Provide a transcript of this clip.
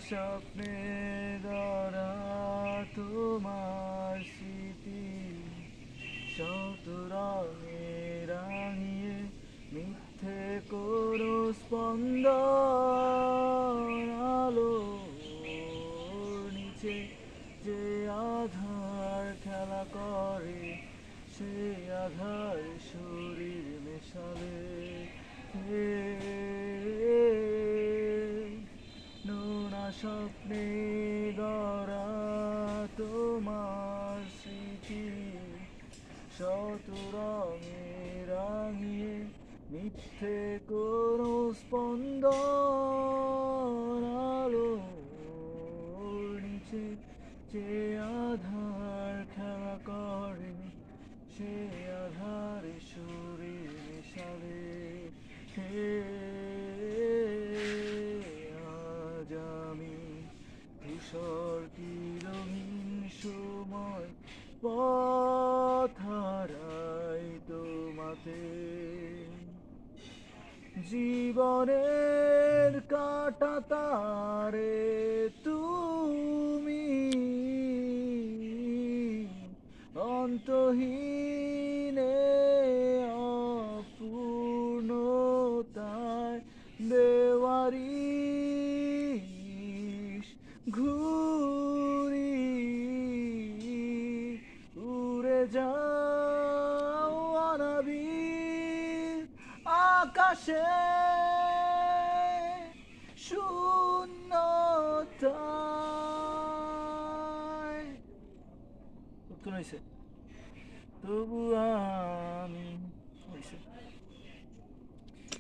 স্বপ্নে গড়া তোমার স্মৃতি শত রঙে রাঙিয়ে মিথ্যে করো স্পন্দন আলোর নিচে যে আধার খেলা করে সে আধার শরীর মেশালে হে নোনা স্বপ্নে গড়া তোমার স্মৃতি শত রঙে রাঙিয়ে মিথ্যে করো স্পন্দন আলোর নিচে যে আধার খেলা করে সে আধারে শরীর মেশালে হে আজ আমি ধূসর কি রঙিন সময় পথ হারাই তোমাতে জীবনের কাঁটা তারে তুমি অন্তহীনে অপূর্ণতায় বেওয়ারিশ ঘুরি উড়ে যাও অনাবিল আকাশে শূন্যতায় কতক্ষণ হয়েছে তবু আমি হয়েছে